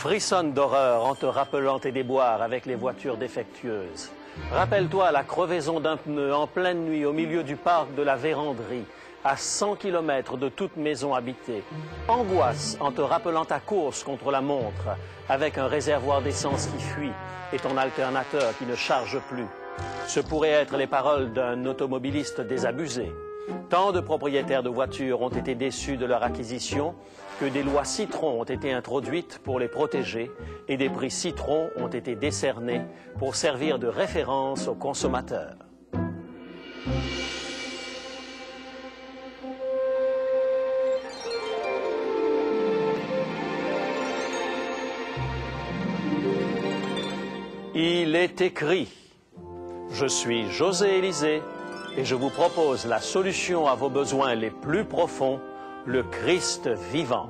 frissonnes d'horreur en te rappelant tes déboires avec les voitures défectueuses. Rappelle-toi la crevaison d'un pneu en pleine nuit au milieu du parc de la Vérandrie, à 100 km de toute maison habitée. Angoisse en te rappelant ta course contre la montre, avec un réservoir d'essence qui fuit et ton alternateur qui ne charge plus. Ce pourraient être les paroles d'un automobiliste désabusé. Tant de propriétaires de voitures ont été déçus de leur acquisition que des lois Citron ont été introduites pour les protéger et des prix Citron ont été décernés pour servir de référence aux consommateurs. Il est écrit, je suis José Élysée et je vous propose la solution à vos besoins les plus profonds, le Christ vivant.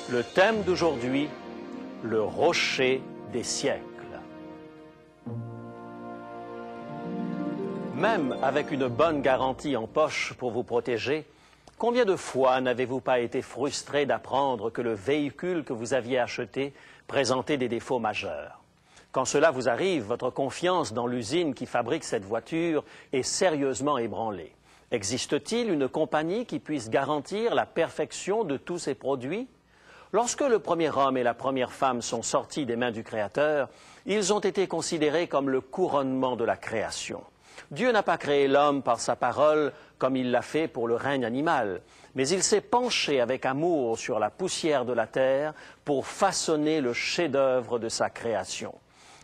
Le thème d'aujourd'hui, le rocher des siècles. Même avec une bonne garantie en poche pour vous protéger, combien de fois n'avez-vous pas été frustré d'apprendre que le véhicule que vous aviez acheté présentait des défauts majeurs? Quand cela vous arrive, votre confiance dans l'usine qui fabrique cette voiture est sérieusement ébranlée. Existe-t-il une compagnie qui puisse garantir la perfection de tous ces produits? Lorsque le premier homme et la première femme sont sortis des mains du Créateur, ils ont été considérés comme le couronnement de la création. Dieu n'a pas créé l'homme par sa parole comme il l'a fait pour le règne animal, mais il s'est penché avec amour sur la poussière de la terre pour façonner le chef-d'œuvre de sa création.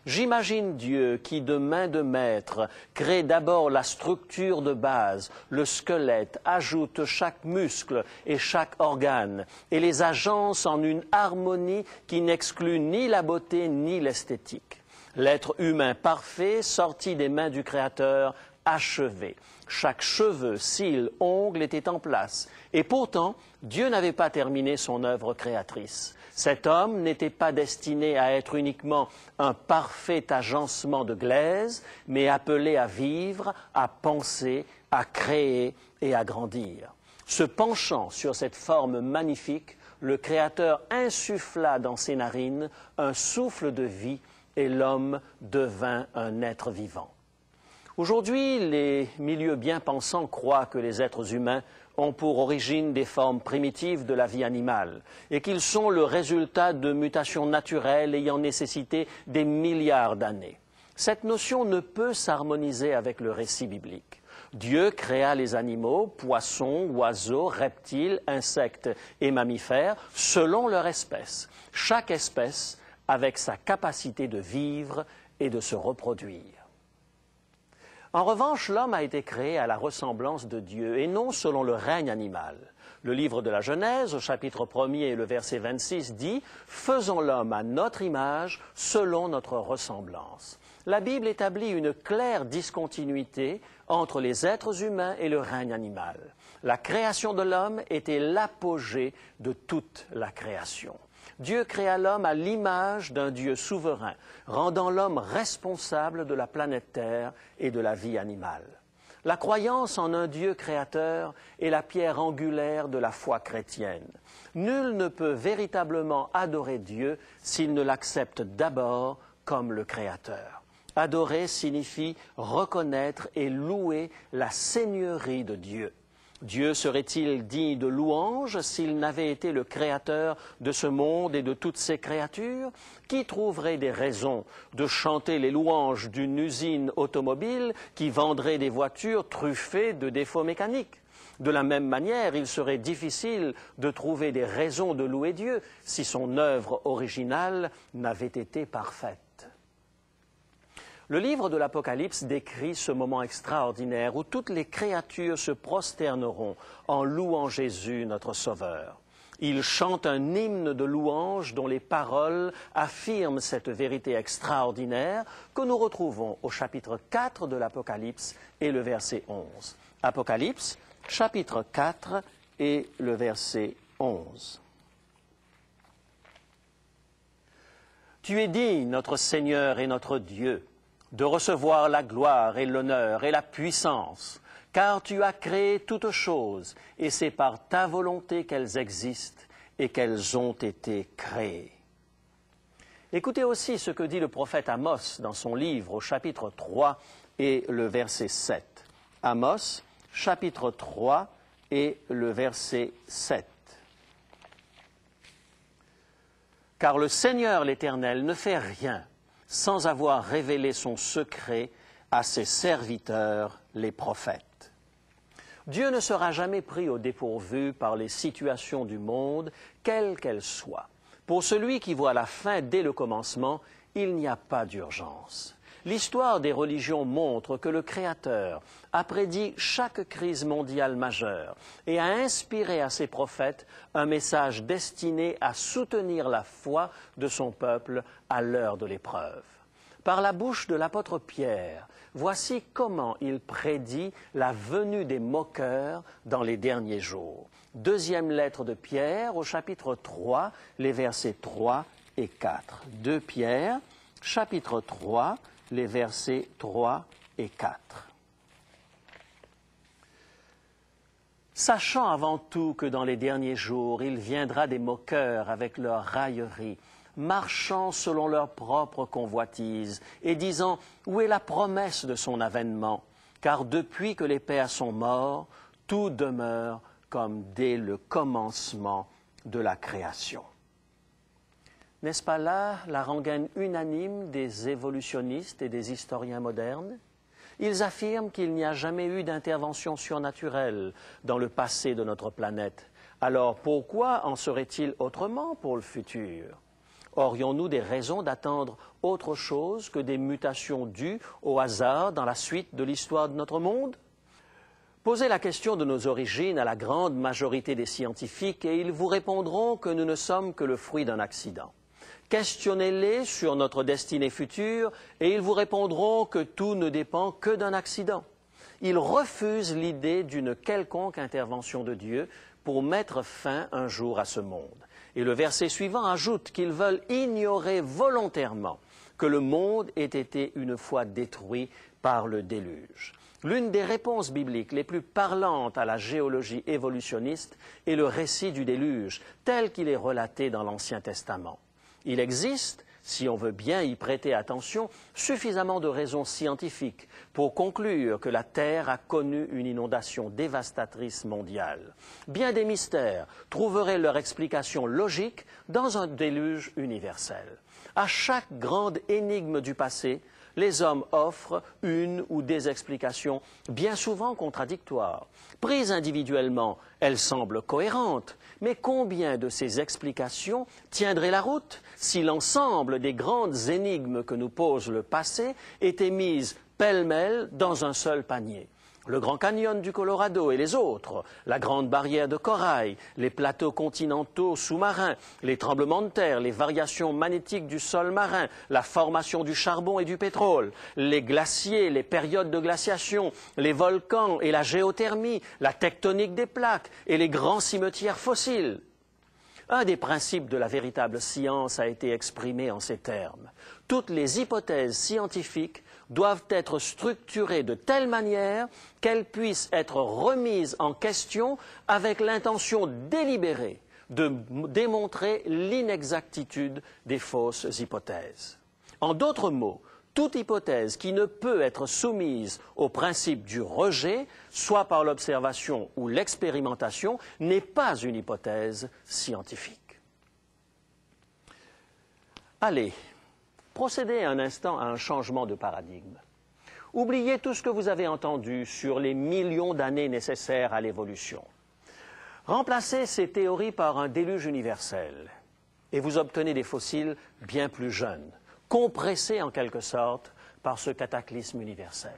J'imagine Dieu qui, de main de maître, crée d'abord la structure de base, le squelette, ajoute chaque muscle et chaque organe, et les agence en une harmonie qui n'exclut ni la beauté ni l'esthétique. L'être humain parfait, sorti des mains du Créateur, achevé. Chaque cheveu, cils, ongle était en place. Et pourtant, Dieu n'avait pas terminé son œuvre créatrice. Cet homme n'était pas destiné à être uniquement un parfait agencement de glaise, mais appelé à vivre, à penser, à créer et à grandir. Se penchant sur cette forme magnifique, le Créateur insuffla dans ses narines un souffle de vie et l'homme devint un être vivant. Aujourd'hui, les milieux bien pensants croient que les êtres humains ont pour origine des formes primitives de la vie animale et qu'ils sont le résultat de mutations naturelles ayant nécessité des milliards d'années. Cette notion ne peut s'harmoniser avec le récit biblique. Dieu créa les animaux, poissons, oiseaux, reptiles, insectes et mammifères selon leur espèce, chaque espèce avec sa capacité de vivre et de se reproduire. En revanche, l'homme a été créé à la ressemblance de Dieu et non selon le règne animal. Le livre de la Genèse, au chapitre 1er et le verset 26, dit « Faisons l'homme à notre image, selon notre ressemblance ». La Bible établit une claire discontinuité entre les êtres humains et le règne animal. La création de l'homme était l'apogée de toute la création. Dieu créa l'homme à l'image d'un Dieu souverain, rendant l'homme responsable de la planète Terre et de la vie animale. La croyance en un Dieu créateur est la pierre angulaire de la foi chrétienne. Nul ne peut véritablement adorer Dieu s'il ne l'accepte d'abord comme le Créateur. Adorer signifie reconnaître et louer la seigneurie de Dieu. Dieu serait-il digne de louange s'il n'avait été le créateur de ce monde et de toutes ses créatures? Qui trouverait des raisons de chanter les louanges d'une usine automobile qui vendrait des voitures truffées de défauts mécaniques? De la même manière, il serait difficile de trouver des raisons de louer Dieu si son œuvre originale n'avait été parfaite. Le livre de l'Apocalypse décrit ce moment extraordinaire où toutes les créatures se prosterneront en louant Jésus, notre Sauveur. Il chante un hymne de louange dont les paroles affirment cette vérité extraordinaire que nous retrouvons au chapitre 4 de l'Apocalypse et le verset 11. Apocalypse, chapitre 4 et le verset 11. Tu es digne, notre Seigneur et notre Dieu, de recevoir la gloire et l'honneur et la puissance, car tu as créé toutes choses, et c'est par ta volonté qu'elles existent, et qu'elles ont été créées. Écoutez aussi ce que dit le prophète Amos dans son livre au chapitre 3 et le verset 7. Amos, chapitre 3 et le verset 7. Car le Seigneur l'Éternel ne fait rien sans avoir révélé son secret à ses serviteurs, les prophètes. Dieu ne sera jamais pris au dépourvu par les situations du monde, quelles qu'elles soient. Pour celui qui voit la fin dès le commencement, il n'y a pas d'urgence. L'histoire des religions montre que le Créateur a prédit chaque crise mondiale majeure et a inspiré à ses prophètes un message destiné à soutenir la foi de son peuple à l'heure de l'épreuve. Par la bouche de l'apôtre Pierre, voici comment il prédit la venue des moqueurs dans les derniers jours. Deuxième lettre de Pierre au chapitre 3, les versets 3 et 4. 2 Pierre, chapitre 3, les versets 3 et 4. Sachant avant tout que dans les derniers jours, il viendra des moqueurs avec leurs railleries, marchant selon leur propre convoitise, et disant « Où est la promesse de son avènement ?» Car depuis que les pères sont morts, tout demeure comme dès le commencement de la création. N'est-ce pas là la rengaine unanime des évolutionnistes et des historiens modernes? Ils affirment qu'il n'y a jamais eu d'intervention surnaturelle dans le passé de notre planète. Alors pourquoi en serait-il autrement pour le futur? Aurions-nous des raisons d'attendre autre chose que des mutations dues au hasard dans la suite de l'histoire de notre monde? Posez la question de nos origines à la grande majorité des scientifiques et ils vous répondront que nous ne sommes que le fruit d'un accident. Questionnez-les sur notre destinée future et ils vous répondront que tout ne dépend que d'un accident. Ils refusent l'idée d'une quelconque intervention de Dieu pour mettre fin un jour à ce monde. Et le verset suivant ajoute qu'ils veulent ignorer volontairement que le monde ait été une fois détruit par le déluge. L'une des réponses bibliques les plus parlantes à la géologie évolutionniste est le récit du déluge, tel qu'il est relaté dans l'Ancien Testament. Il existe, si on veut bien y prêter attention, suffisamment de raisons scientifiques pour conclure que la Terre a connu une inondation dévastatrice mondiale. Bien des mystères trouveraient leur explication logique dans un déluge universel. À chaque grande énigme du passé, les hommes offrent une ou des explications bien souvent contradictoires. Prises individuellement, elles semblent cohérentes, mais combien de ces explications tiendraient la route si l'ensemble des grandes énigmes que nous pose le passé étaient mises pêle-mêle dans un seul panier? Le Grand Canyon du Colorado et les autres, la Grande Barrière de Corail, les plateaux continentaux sous-marins, les tremblements de terre, les variations magnétiques du sol marin, la formation du charbon et du pétrole, les glaciers, les périodes de glaciation, les volcans et la géothermie, la tectonique des plaques et les grands cimetières fossiles. Un des principes de la véritable science a été exprimé en ces termes. Toutes les hypothèses scientifiques doivent être structurées de telle manière qu'elles puissent être remises en question avec l'intention délibérée de démontrer l'inexactitude des fausses hypothèses. En d'autres mots, toute hypothèse qui ne peut être soumise au principe du rejet, soit par l'observation ou l'expérimentation, n'est pas une hypothèse scientifique. Allez, procédez un instant à un changement de paradigme. Oubliez tout ce que vous avez entendu sur les millions d'années nécessaires à l'évolution. Remplacez ces théories par un déluge universel et vous obtenez des fossiles bien plus jeunes, compressés en quelque sorte par ce cataclysme universel.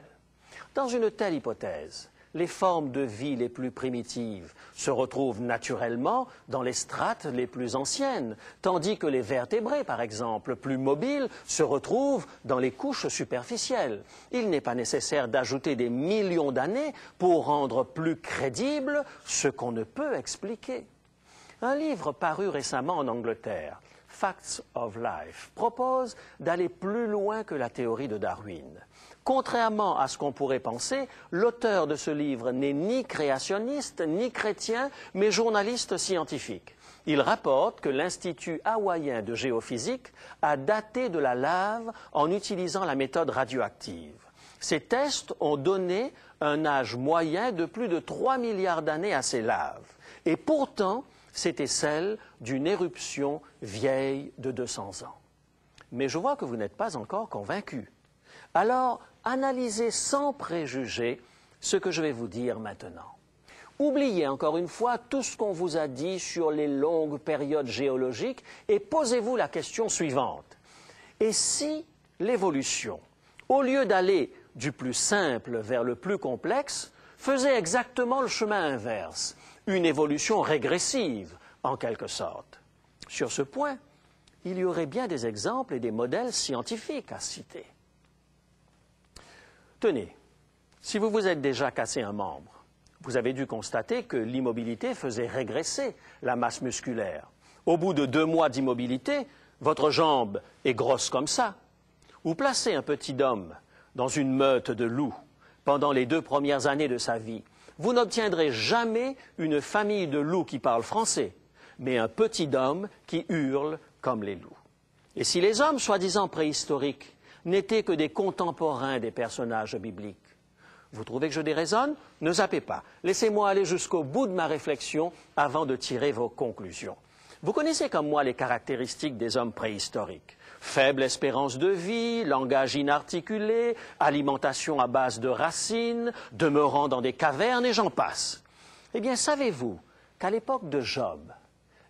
Dans une telle hypothèse, les formes de vie les plus primitives se retrouvent naturellement dans les strates les plus anciennes, tandis que les vertébrés, par exemple, plus mobiles, se retrouvent dans les couches superficielles. Il n'est pas nécessaire d'ajouter des millions d'années pour rendre plus crédible ce qu'on ne peut expliquer. Un livre paru récemment en Angleterre, Facts of Life, propose d'aller plus loin que la théorie de Darwin. Contrairement à ce qu'on pourrait penser, l'auteur de ce livre n'est ni créationniste, ni chrétien, mais journaliste scientifique. Il rapporte que l'Institut hawaïen de géophysique a daté de la lave en utilisant la méthode radioactive. Ces tests ont donné un âge moyen de plus de 3 milliards d'années à ces laves. Et pourtant, c'était celle d'une éruption vieille de 200 ans. Mais je vois que vous n'êtes pas encore convaincu. Alors, analysez sans préjugés ce que je vais vous dire maintenant. Oubliez encore une fois tout ce qu'on vous a dit sur les longues périodes géologiques et posez-vous la question suivante. Et si l'évolution, au lieu d'aller du plus simple vers le plus complexe, faisait exactement le chemin inverse, une évolution régressive, en quelque sorte? Sur ce point, il y aurait bien des exemples et des modèles scientifiques à citer. Tenez, si vous vous êtes déjà cassé un membre, vous avez dû constater que l'immobilité faisait régresser la masse musculaire. Au bout de 2 mois d'immobilité, votre jambe est grosse comme ça. Ou placez un petit homme dans une meute de loups pendant les 2 premières années de sa vie. Vous n'obtiendrez jamais une famille de loups qui parlent français, mais un petit homme qui hurle comme les loups. Et si les hommes soi-disant préhistoriques n'étaient que des contemporains des personnages bibliques, vous trouvez que je déraisonne? Ne zappez pas. Laissez-moi aller jusqu'au bout de ma réflexion avant de tirer vos conclusions. Vous connaissez comme moi les caractéristiques des hommes préhistoriques. Faible espérance de vie, langage inarticulé, alimentation à base de racines, demeurant dans des cavernes et j'en passe. Eh bien, savez-vous qu'à l'époque de Job,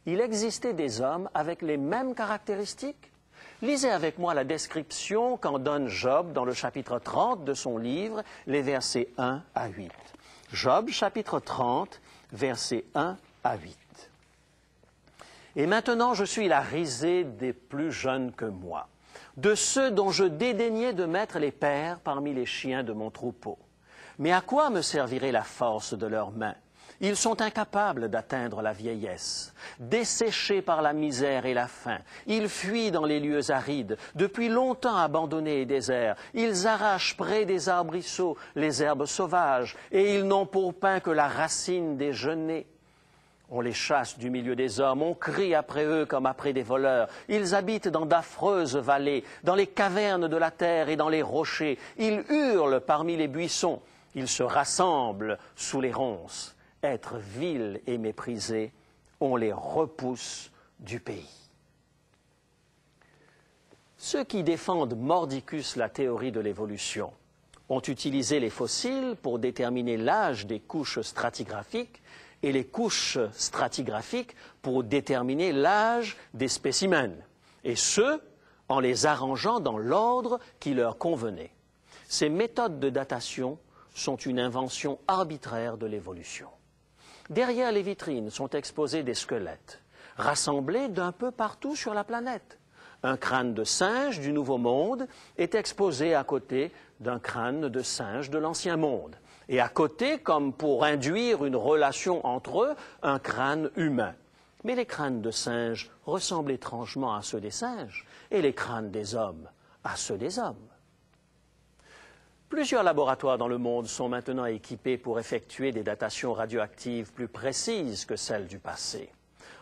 il existait des hommes avec les mêmes caractéristiques? Lisez avec moi la description qu'en donne Job dans le chapitre 30 de son livre, les versets 1 à 8. Job, chapitre 30, versets 1 à 8. Et maintenant, je suis la risée des plus jeunes que moi, de ceux dont je dédaignais de mettre les pères parmi les chiens de mon troupeau. Mais à quoi me servirait la force de leurs mains? Ils sont incapables d'atteindre la vieillesse, desséchés par la misère et la faim. Ils fuient dans les lieux arides, depuis longtemps abandonnés et déserts. Ils arrachent près des arbrisseaux les herbes sauvages, et ils n'ont pour pain que la racine des genêts. On les chasse du milieu des hommes, on crie après eux comme après des voleurs. Ils habitent dans d'affreuses vallées, dans les cavernes de la terre et dans les rochers. Ils hurlent parmi les buissons. Ils se rassemblent sous les ronces. Être vils et méprisés, on les repousse du pays. Ceux qui défendent mordicus la théorie de l'évolution ont utilisé les fossiles pour déterminer l'âge des couches stratigraphiques et les couches stratigraphiques pour déterminer l'âge des spécimens, et ce, en les arrangeant dans l'ordre qui leur convenait. Ces méthodes de datation sont une invention arbitraire de l'évolution. Derrière les vitrines sont exposés des squelettes, rassemblés d'un peu partout sur la planète. Un crâne de singe du Nouveau Monde est exposé à côté d'un crâne de singe de l'Ancien Monde. Et à côté, comme pour induire une relation entre eux, un crâne humain. Mais les crânes de singes ressemblent étrangement à ceux des singes, et les crânes des hommes à ceux des hommes. Plusieurs laboratoires dans le monde sont maintenant équipés pour effectuer des datations radioactives plus précises que celles du passé.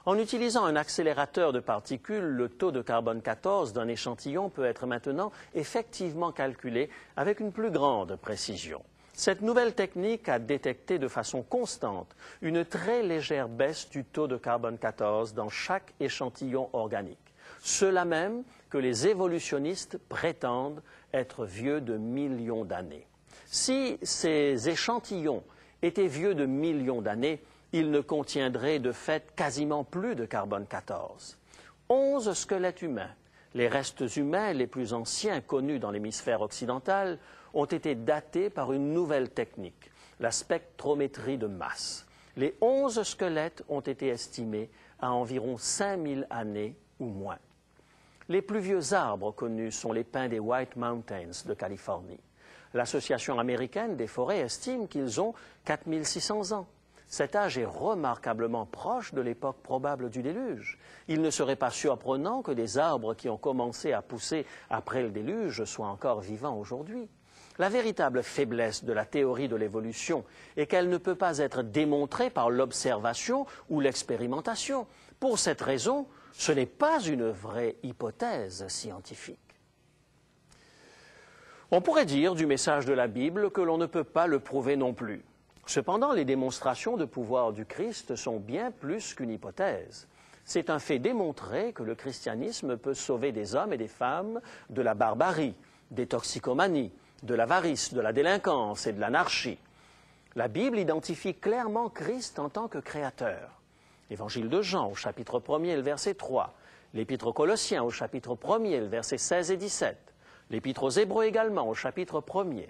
En utilisant un accélérateur de particules, le taux de carbone 14 d'un échantillon peut être maintenant effectivement calculé avec une plus grande précision. Cette nouvelle technique a détecté de façon constante une très légère baisse du taux de carbone 14 dans chaque échantillon organique. Cela même que les évolutionnistes prétendent être vieux de millions d'années. Si ces échantillons étaient vieux de millions d'années, ils ne contiendraient de fait quasiment plus de carbone 14. 11 squelettes humains, les restes humains les plus anciens connus dans l'hémisphère occidental, ont été datés par une nouvelle technique, la spectrométrie de masse. Les 11 squelettes ont été estimés à environ 5000 années ou moins. Les plus vieux arbres connus sont les pins des White Mountains de Californie. L'Association américaine des forêts estime qu'ils ont 4600 ans. Cet âge est remarquablement proche de l'époque probable du déluge. Il ne serait pas surprenant que des arbres qui ont commencé à pousser après le déluge soient encore vivants aujourd'hui. La véritable faiblesse de la théorie de l'évolution est qu'elle ne peut pas être démontrée par l'observation ou l'expérimentation, Pour cette raison, ce n'est pas une vraie hypothèse scientifique. On pourrait dire du message de la Bible que l'on ne peut pas le prouver non plus. Cependant, les démonstrations de pouvoir du Christ sont bien plus qu'une hypothèse. C'est un fait démontré que le christianisme peut sauver des hommes et des femmes de la barbarie, des toxicomanies, de l'avarice, de la délinquance et de l'anarchie. La Bible identifie clairement Christ en tant que créateur. L'Évangile de Jean au chapitre 1er, le verset 3, l'Épître aux Colossiens au chapitre 1er, le verset 16 et 17, l'Épître aux Hébreux également au chapitre 1er.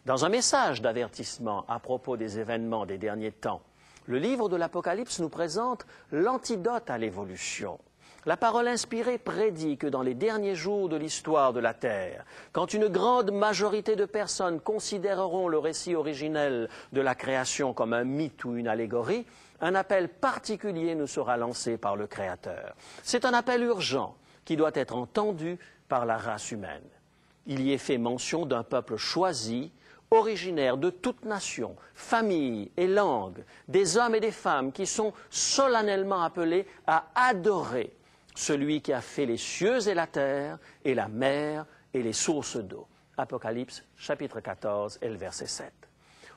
Dans un message d'avertissement à propos des événements des derniers temps, le livre de l'Apocalypse nous présente l'antidote à l'évolution. La parole inspirée prédit que dans les derniers jours de l'histoire de la Terre, quand une grande majorité de personnes considéreront le récit originel de la création comme un mythe ou une allégorie, un appel particulier nous sera lancé par le Créateur. C'est un appel urgent qui doit être entendu par la race humaine. Il y est fait mention d'un peuple choisi, originaires de toute nation, famille et langue, des hommes et des femmes qui sont solennellement appelés à adorer celui qui a fait les cieux et la terre et la mer et les sources d'eau. Apocalypse chapitre 14 et le verset 7.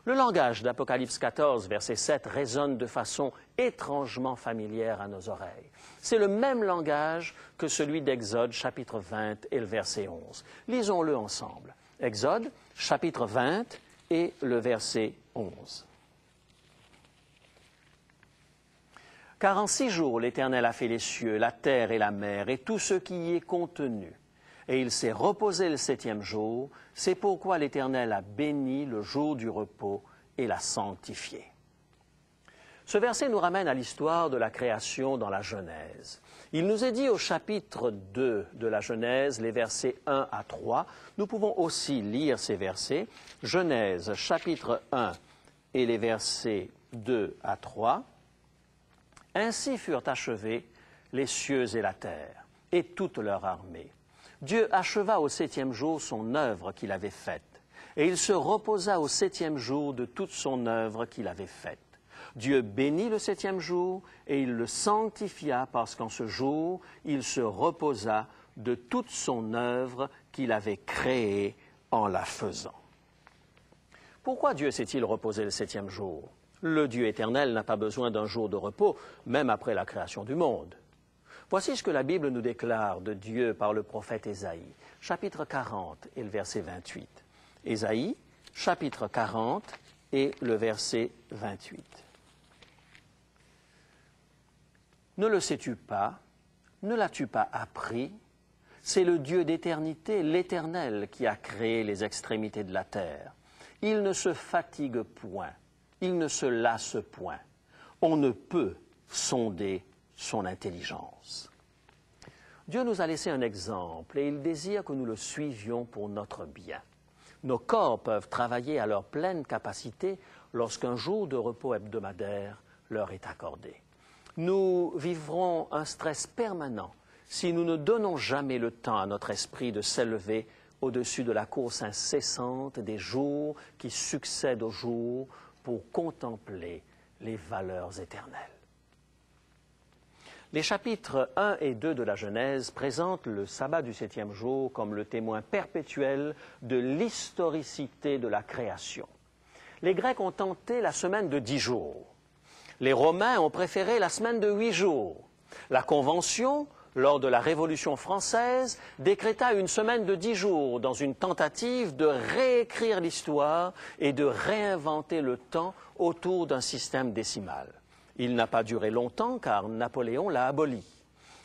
Le langage d'Apocalypse 14, verset 7, résonne de façon étrangement familière à nos oreilles. C'est le même langage que celui d'Exode chapitre 20 et le verset 11. Lisons-le ensemble. Exode, chapitre 20 et le verset 11. « Car en 6 jours l'Éternel a fait les cieux, la terre et la mer, et tout ce qui y est contenu. Et il s'est reposé le 7e jour. C'est pourquoi l'Éternel a béni le jour du repos et l'a sanctifié. » Ce verset nous ramène à l'histoire de la création dans la Genèse. Il nous est dit au chapitre 2 de la Genèse, les versets 1 à 3. Nous pouvons aussi lire ces versets. Genèse, chapitre 1 et les versets 2 à 3. « Ainsi furent achevés les cieux et la terre, et toute leur armée. Dieu acheva au 7e jour son œuvre qu'il avait faite, et il se reposa au 7e jour de toute son œuvre qu'il avait faite. Dieu bénit le 7e jour et il le sanctifia parce qu'en ce jour, il se reposa de toute son œuvre qu'il avait créée en la faisant. » Pourquoi Dieu s'est-il reposé le 7e jour? Le Dieu éternel n'a pas besoin d'un jour de repos, même après la création du monde. Voici ce que la Bible nous déclare de Dieu par le prophète Ésaïe, chapitre 40 et le verset 28. Ésaïe, chapitre 40 et le verset 28. Ne le sais-tu pas? Ne l'as-tu pas appris? C'est le Dieu d'éternité, l'Éternel, qui a créé les extrémités de la terre. Il ne se fatigue point, il ne se lasse point. On ne peut sonder son intelligence. Dieu nous a laissé un exemple et il désire que nous le suivions pour notre bien. Nos corps peuvent travailler à leur pleine capacité lorsqu'un jour de repos hebdomadaire leur est accordé. Nous vivrons un stress permanent si nous ne donnons jamais le temps à notre esprit de s'élever au-dessus de la course incessante des jours qui succèdent aux jours pour contempler les valeurs éternelles. Les chapitres 1 et 2 de la Genèse présentent le sabbat du 7e jour comme le témoin perpétuel de l'historicité de la création. Les Grecs ont tenté la semaine de 10 jours. Les Romains ont préféré la semaine de 8 jours. La Convention, lors de la Révolution française, décréta une semaine de 10 jours dans une tentative de réécrire l'histoire et de réinventer le temps autour d'un système décimal. Il n'a pas duré longtemps car Napoléon l'a aboli.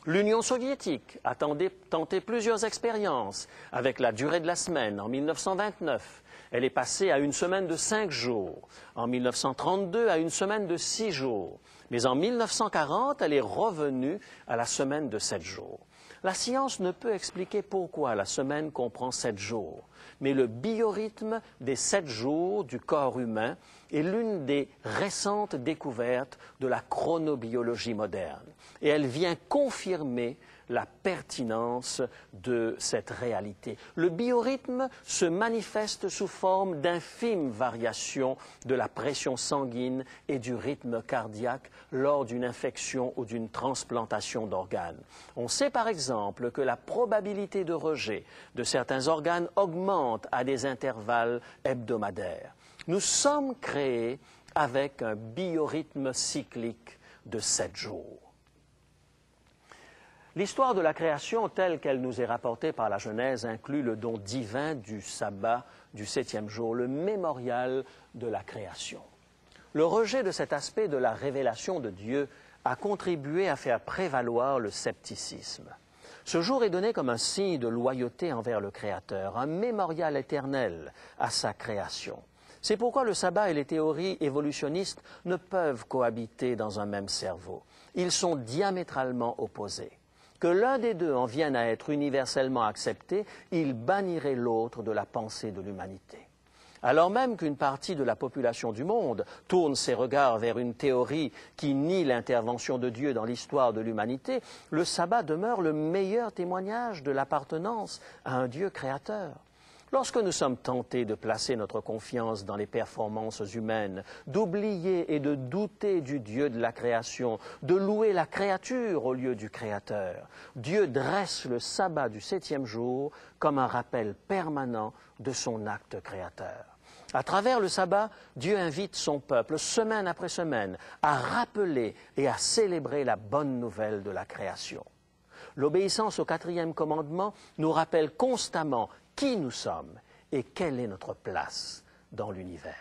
L'Union soviétique a tenté plusieurs expériences avec la durée de la semaine en 1929. Elle est passée à une semaine de 5 jours. En 1932, à une semaine de 6 jours. Mais en 1940, elle est revenue à la semaine de 7 jours. La science ne peut expliquer pourquoi la semaine comprend 7 jours. Mais le biorhythme des 7 jours du corps humain est l'une des récentes découvertes de la chronobiologie moderne. Et elle vient confirmer la pertinence de cette réalité. Le biorhythme se manifeste sous forme d'infimes variations de la pression sanguine et du rythme cardiaque lors d'une infection ou d'une transplantation d'organes. On sait par exemple que la probabilité de rejet de certains organes augmente à des intervalles hebdomadaires. Nous sommes créés avec un biorhythme cyclique de 7 jours. L'histoire de la création telle qu'elle nous est rapportée par la Genèse inclut le don divin du sabbat du 7e jour, le mémorial de la création. Le rejet de cet aspect de la révélation de Dieu a contribué à faire prévaloir le scepticisme. Ce jour est donné comme un signe de loyauté envers le Créateur, un mémorial éternel à sa création. C'est pourquoi le sabbat et les théories évolutionnistes ne peuvent cohabiter dans un même cerveau. Ils sont diamétralement opposés. Que l'un des deux en vienne à être universellement accepté, il bannirait l'autre de la pensée de l'humanité. Alors même qu'une partie de la population du monde tourne ses regards vers une théorie qui nie l'intervention de Dieu dans l'histoire de l'humanité, le sabbat demeure le meilleur témoignage de l'appartenance à un Dieu créateur. Lorsque nous sommes tentés de placer notre confiance dans les performances humaines, d'oublier et de douter du Dieu de la création, de louer la créature au lieu du Créateur, Dieu dresse le sabbat du 7e jour comme un rappel permanent de son acte créateur. À travers le sabbat, Dieu invite son peuple, semaine après semaine, à rappeler et à célébrer la bonne nouvelle de la création. L'obéissance au 4e commandement nous rappelle constamment qui nous sommes et quelle est notre place dans l'univers.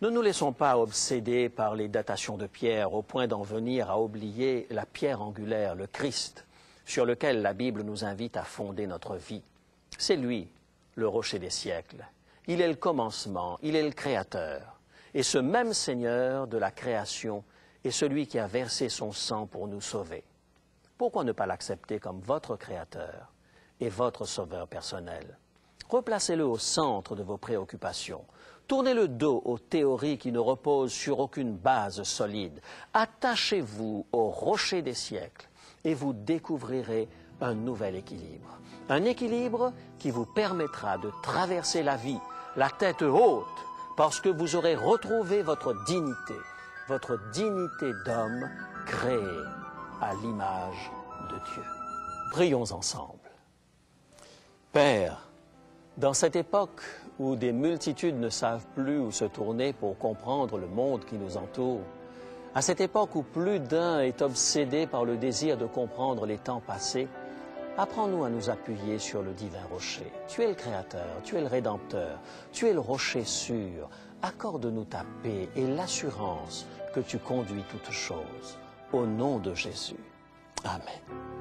Ne nous laissons pas obséder par les datations de pierre au point d'en venir à oublier la pierre angulaire, le Christ, sur lequel la Bible nous invite à fonder notre vie. C'est lui, le rocher des siècles. Il est le commencement, il est le créateur. Et ce même Seigneur de la création est celui qui a versé son sang pour nous sauver. Pourquoi ne pas l'accepter comme votre créateur et votre sauveur personnel? Replacez-le au centre de vos préoccupations. Tournez le dos aux théories qui ne reposent sur aucune base solide. Attachez-vous au rocher des siècles et vous découvrirez un nouvel équilibre. Un équilibre qui vous permettra de traverser la vie, la tête haute, parce que vous aurez retrouvé votre dignité d'homme créé à l'image de Dieu. Prions ensemble. Père, dans cette époque où des multitudes ne savent plus où se tourner pour comprendre le monde qui nous entoure, à cette époque où plus d'un est obsédé par le désir de comprendre les temps passés, apprends-nous à nous appuyer sur le divin rocher. Tu es le Créateur, tu es le Rédempteur, tu es le rocher sûr. Accorde-nous ta paix et l'assurance que tu conduis toutes choses. Au nom de Jésus. Amen.